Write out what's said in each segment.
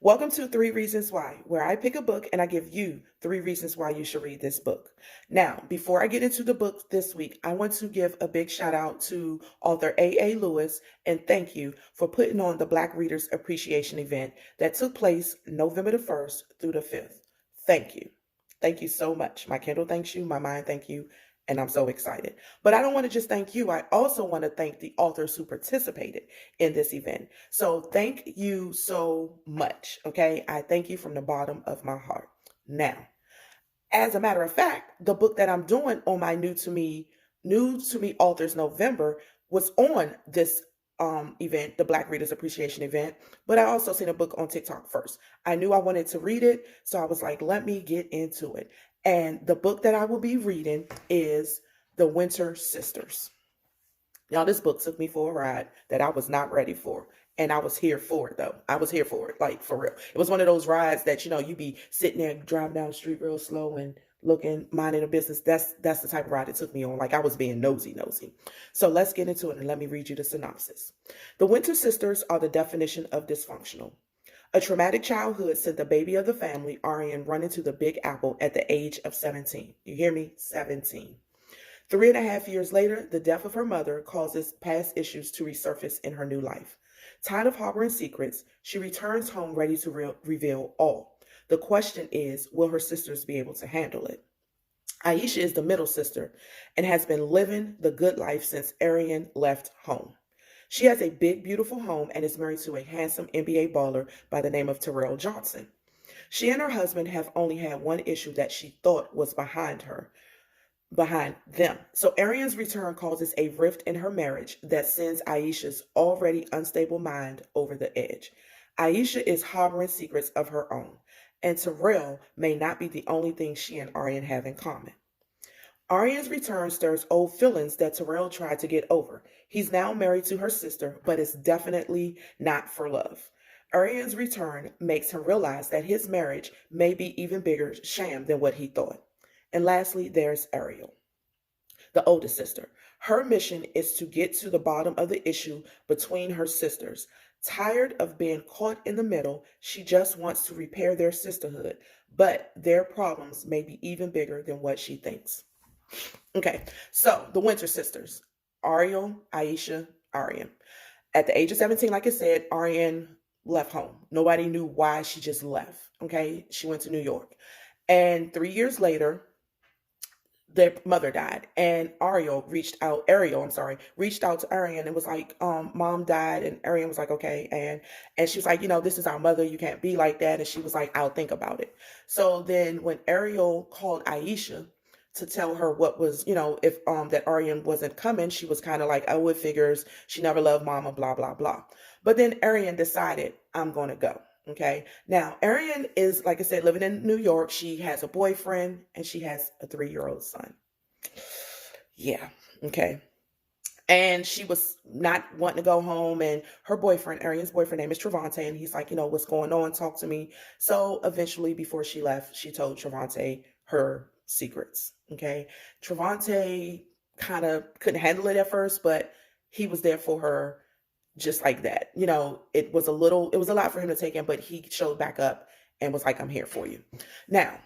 Welcome to Three Reasons Why, where I pick a book and I give you three reasons why you should read this book. Now, before I get into the book this week, I want to give a big shout out to author A. Lewis and thank you for putting on the Black Readers Appreciation event that took place November the 1st through the 5th. Thank you. Thank you so much. My Kindle thanks you, my mind thank you, and I'm so excited. But I don't want to just thank you. I also want to thank the authors who participated in this event. So thank you so much. Okay. I thank you from the bottom of my heart. Now, as a matter of fact, the book that I'm doing on my new to me authors November was on this event, the Black Readers Appreciation event, but I also seen a book on TikTok first. I knew I wanted to read it, so I was like, let me get into it. And the book that I will be reading is The Winter Sisters. Y'all, this book took me for a ride that I was not ready for. And I was here for it though. I was here for it, like for real. It was one of those rides that, you be sitting there driving down the street real slow and looking, minding a business. That's the type of ride it took me on. Like I was being nosy. So let's get into it and let me read you the synopsis. The Winter Sisters are the definition of dysfunctional. A traumatic childhood sent the baby of the family, Arian, running to the Big Apple at the age of 17. You hear me? 17. 3.5 years later, the death of her mother causes past issues to resurface in her new life. Tired of harboring secrets, she returns home ready to reveal all. The question is, will her sisters be able to handle it? Aisha is the middle sister and has been living the good life since Arian left home. She has a big, beautiful home and is married to a handsome NBA baller by the name of Terrell Johnson. She and her husband have only had one issue that she thought was behind them. So Arian's return causes a rift in her marriage that sends Aisha's already unstable mind over the edge. Aisha is harboring secrets of her own, and Terrell may not be the only thing she and Arian have in common. Arian's return stirs old feelings that Terrell tried to get over. He's now married to her sister, but it's definitely not for love. Arian's return makes him realize that his marriage may be even bigger sham than what he thought. And lastly, there's Ariel, the oldest sister. Her mission is to get to the bottom of the issue between her sisters. Tired of being caught in the middle, she just wants to repair their sisterhood, but their problems may be even bigger than what she thinks. Okay, so the Winter Sisters, Ariel, Aisha, Arian. At the age of 17, like I said, Arian left home. Nobody knew why she just left. Okay, she went to New York. And 3 years later, their mother died, and Ariel, I'm sorry, reached out to Arian and was like, mom died. And Arian was like, okay. And she was like, this is our mother, you can't be like that. And she was like, I'll think about it. So then when Ariel called Aisha to tell her what was, if that Arian wasn't coming, she was kind of like, oh, it figures, she never loved mama, blah blah blah. But then Arian decided, I'm gonna go. Okay. Now, Arian is, like I said, living in New York. She has a boyfriend and she has a 3-year-old son. Yeah. Okay. And she was not wanting to go home. And her boyfriend, Arian's boyfriend, name is Travante. And he's like, what's going on? Talk to me. So eventually, before she left, she told Travante her secrets. Okay. Travante kind of couldn't handle it at first, but he was there for her just like that. It was a lot for him to take in, but he showed back up and was like, I'm here for you. Now,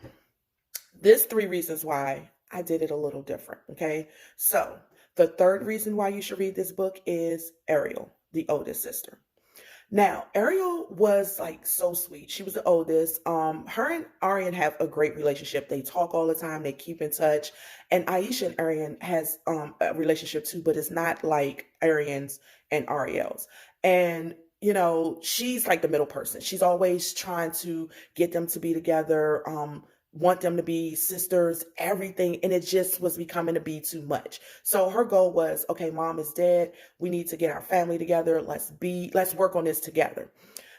this three reasons why I did it a little different. Okay. So the third reason why you should read this book is Ariel, the oldest sister. Now, Ariel was like so sweet. She was the oldest. Her and Arian have a great relationship. They talk all the time. They keep in touch. And Aisha and Arian has a relationship too, but it's not like Arian's and Ariel's. And she's like the middle person. She's always trying to get them to be together. Want them to be sisters, everything, and it just was becoming to be too much. So her goal was, okay, mom is dead. We need to get our family together. Let's work on this together.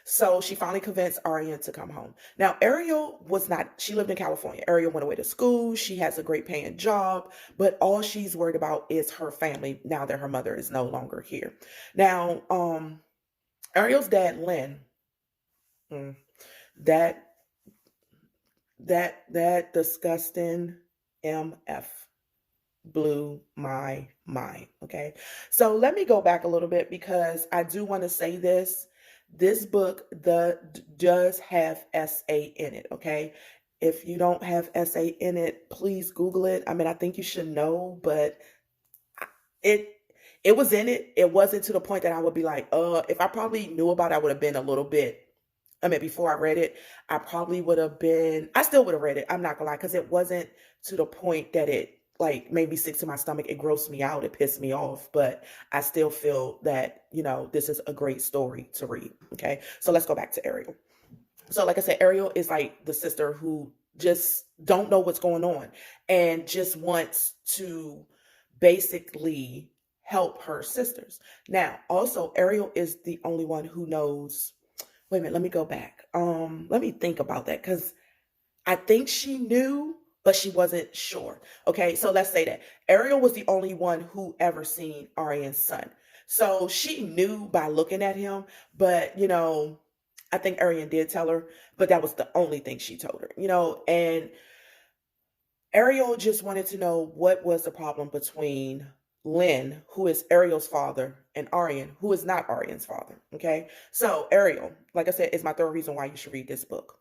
So she finally convinced Arian to come home. Now, Ariel was not, she lived in California. Ariel went away to school. She has a great paying job, but all she's worried about is her family now that her mother is no longer here. Now, Ariel's dad, Len, mm, that that disgusting MF blew my mind. Okay. So let me go back a little bit because I do want to say this. This book, does have SA in it, okay? If you don't have SA in it, please Google it. I mean, I think you should know, but it it was in it. It wasn't to the point that I would be like, if I probably knew about it, I would have been a little bit. I mean, before I read it, I probably would have been, I still would have read it. I'm not gonna lie, because it wasn't to the point that it like made me sick to my stomach. It grossed me out. It pissed me off. But I still feel that, this is a great story to read. Okay. So let's go back to Ariel. So like I said, Ariel is like the sister who just don't know what's going on and just wants to basically help her sisters. Now, also Ariel is the only one who knows. Wait a minute, let me go back. Let me think about that because I think she knew, but she wasn't sure. Okay, so let's say that Ariel was the only one who ever seen Aryan's son. So she knew by looking at him, but I think Aryan did tell her, but that was the only thing she told her, and Ariel just wanted to know what was the problem between Lynn, who is Ariel's father, and Aryan, who is not Aryan's father. Okay. So Ariel, like I said, is my third reason why you should read this book.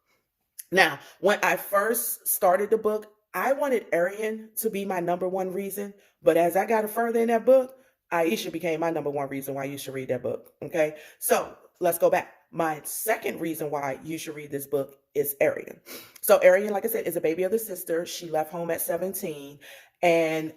Now, when I first started the book, I wanted Aryan to be my number one reason. But as I got further in that book, Aisha became my number one reason why you should read that book. Okay. So let's go back. My second reason why you should read this book is Aryan. So Aryan, like I said, is a baby of the sister. She left home at 17. And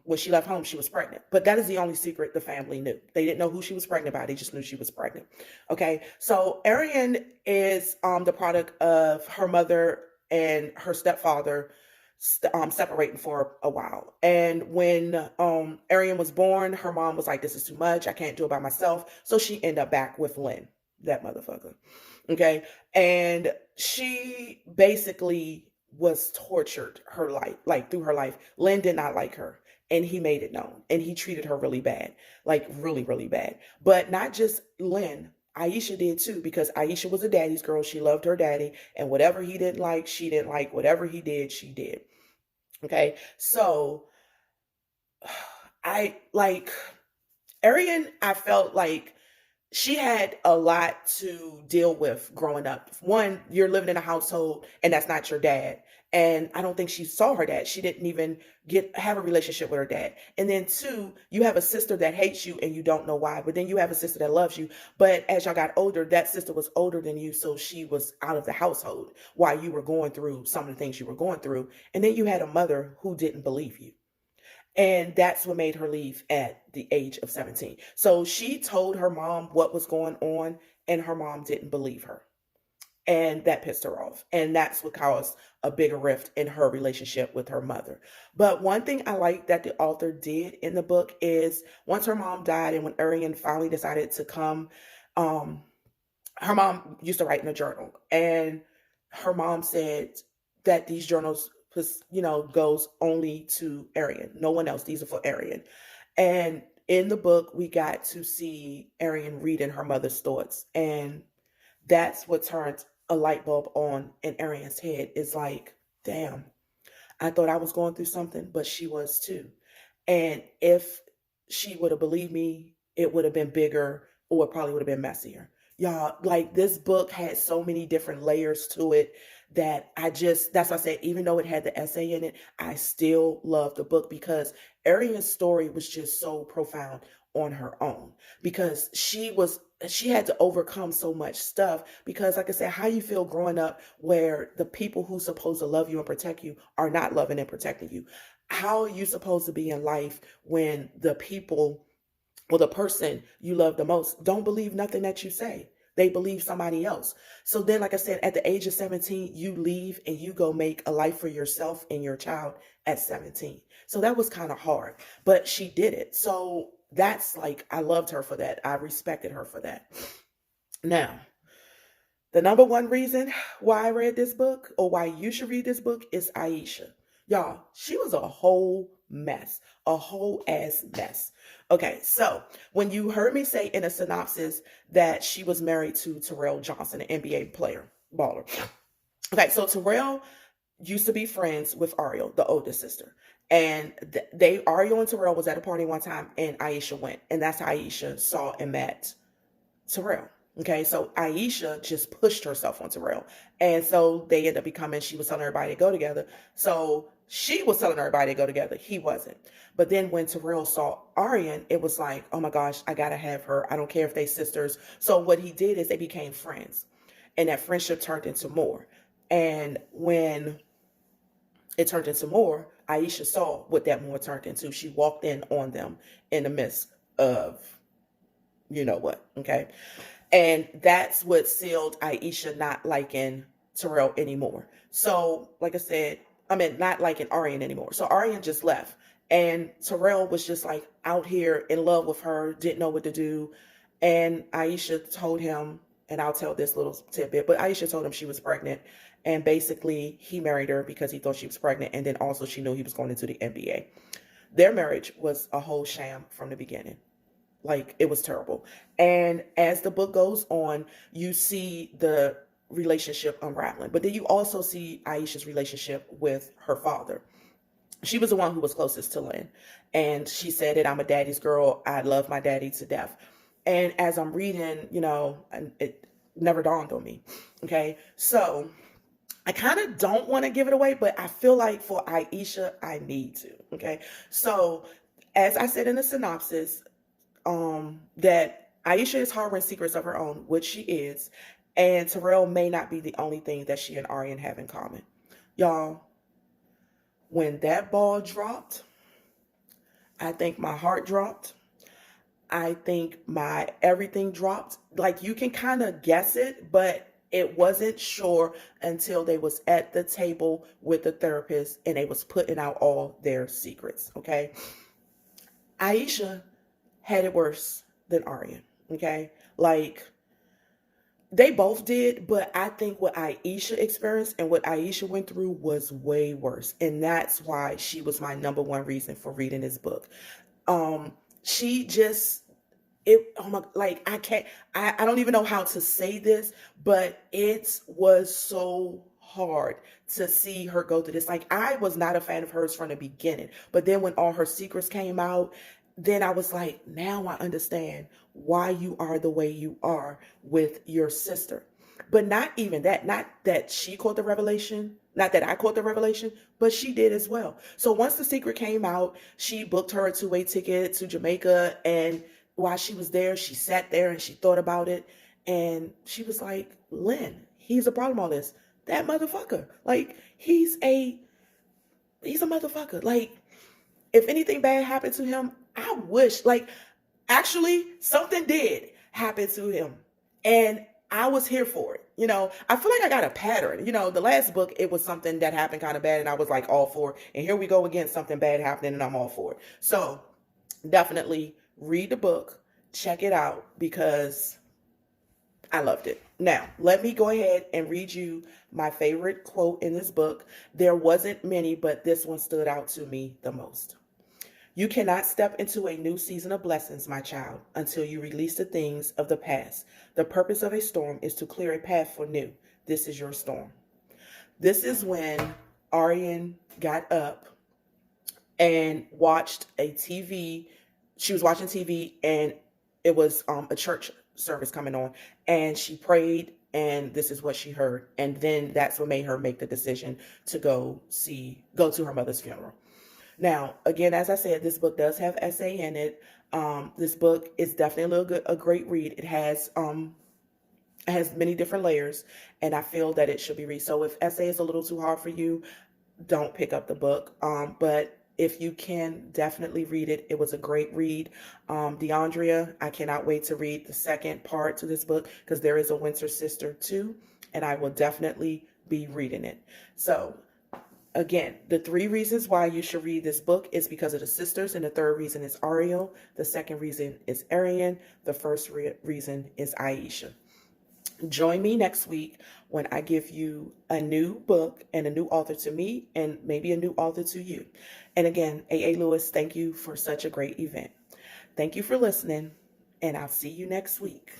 when she left home, she was pregnant. But that is the only secret the family knew. They didn't know who she was pregnant by. They just knew she was pregnant. Okay. So Aryan is the product of her mother and her stepfather separating for a while. And when Aryan was born, her mom was like, this is too much. I can't do it by myself. So she ended up back with Lynn, that motherfucker. Okay. And she basically was tortured her life, like through her life. Lynn did not like her, and he made it known, and he treated her really bad, like really, really bad. But not just Lynn, Aisha did too, because Aisha was a daddy's girl. She loved her daddy, and whatever he didn't like, she didn't like. Whatever he did, she did. Okay, so I like Arian. I felt like she had a lot to deal with growing up. One, you're living in a household and that's not your dad. And I don't think she saw her dad. She didn't even have a relationship with her dad. And then two, you have a sister that hates you and you don't know why. But then you have a sister that loves you. But as y'all got older, that sister was older than you, so she was out of the household while you were going through some of the things you were going through. And then you had a mother who didn't believe you. And that's what made her leave at the age of 17. So she told her mom what was going on, and her mom didn't believe her. And that pissed her off. And that's what caused a bigger rift in her relationship with her mother. But one thing I like that the author did in the book is once her mom died and when Arian finally decided to come, um, her mom used to write in a journal. And her mom said that these journals goes only to Arian. No one else. These are for Arian. And in the book, we got to see Arian reading her mother's thoughts. And that's what turned a light bulb on in Arian's head. It's like, damn, I thought I was going through something, but she was too. And if she would have believed me, it would have been bigger or it probably would have been messier. Y'all, like this book had so many different layers to it that that's why I said, even though it had the essay in it, I still love the book because Arian's story was just so profound on her own because she had to overcome so much stuff because like I said, how you feel growing up where the people who's supposed to love you and protect you are not loving and protecting you. How are you supposed to be in life when the people or the person you love the most don't believe nothing that you say? They believe somebody else. So then, like I said, at the age of 17, you leave and you go make a life for yourself and your child at 17. So that was kind of hard, but she did it. So that's like, I loved her for that. I respected her for that. Now, the number one reason why I read this book or why you should read this book is Aisha. Y'all, she was a whole mess, a whole ass mess. Okay, so when you heard me say in a synopsis that she was married to Terrell Johnson, an NBA player, baller. Okay, so Terrell used to be friends with Ariel, the oldest sister. And Ariel and Terrell was at a party one time and Aisha went. And that's how Aisha saw and met Terrell. Okay, so Aisha just pushed herself on Terrell. And so they ended up becoming, she was telling everybody to go together. So she was telling everybody to go together. He wasn't. But then when Terrell saw Aryan, it was like, oh my gosh, I gotta have her. I don't care if they sisters. So what he did is they became friends. And that friendship turned into more. And when it turned into more, Aisha saw what that more turned into. She walked in on them in the midst of you know what, okay? And that's what sealed Aisha not liking Terrell anymore. So, like I said, I mean, not liking Aryan anymore. So Aryan just left. And Terrell was just like out here in love with her, didn't know what to do. And Aisha told him, and I'll tell this little tidbit, but Aisha told him she was pregnant. And basically, he married her because he thought she was pregnant. And then also, she knew he was going into the NBA. Their marriage was a whole sham from the beginning. Like it was terrible. And as the book goes on, you see the relationship unraveling. But then you also see Aisha's relationship with her father. She was the one who was closest to Lynn. And she said that I'm a daddy's girl. I love my daddy to death. And as I'm reading, it never dawned on me. Okay. So I kind of don't want to give it away, but I feel like for Aisha, I need to. Okay. So as I said in the synopsis, that Aisha is harboring secrets of her own, which she is, and Terrell may not be the only thing that she and Aryan have in common. Y'all, when that ball dropped, I think my heart dropped. I think my everything dropped. Like you can kind of guess it, but it wasn't sure until they was at the table with the therapist and they was putting out all their secrets. Okay. Aisha had it worse than Aryan. Okay. Like they both did, but I think what Aisha experienced and what Aisha went through was way worse. And that's why she was my number one reason for reading this book. She just it oh my like I can't I don't even know how to say this, but it was so hard to see her go through this. Like I was not a fan of hers from the beginning, but then when all her secrets came out, then I was like, now I understand why you are the way you are with your sister. But not even that, not that she caught the revelation, not that I caught the revelation, but she did as well. So once the secret came out, she booked her a two-way ticket to Jamaica. And while she was there, she sat there and she thought about it. And she was like, Lynn, he's a problem, all this. That motherfucker. Like, he's a motherfucker. Like, if anything bad happened to him, I wish, like, actually, something did happen to him. And I was here for it. I feel like I got a pattern. The last book, it was something that happened kind of bad, and I was like all for it. And here we go again, something bad happening, and I'm all for it. So definitely read the book, check it out, because I loved it. Now, let me go ahead and read you my favorite quote in this book. There wasn't many, but this one stood out to me the most. You cannot step into a new season of blessings, my child, until you release the things of the past. The purpose of a storm is to clear a path for new. This is your storm. This is when Aryan got up and watched a TV. She was watching TV and it was a church service coming on, and she prayed, and this is what she heard. And then that's what made her make the decision to go to her mother's funeral. Now, again, as I said, this book does have essay in it. This book is definitely a great read. It has many different layers, and I feel that it should be read. So if essay is a little too hard for you, don't pick up the book. But if you can, definitely read it. It was a great read. DeAndrea, I cannot wait to read the second part to this book, because there is a Winter Sister too, and I will definitely be reading it. So again, the 3 reasons why you should read this book is because of the sisters, and the third reason is Ariel. The second reason is Aryan. The first reason is Aisha. Join me next week when I give you a new book and a new author to me, and maybe a new author to you. And again, A.A. Lewis, thank you for such a great event. Thank you for listening, and I'll see you next week.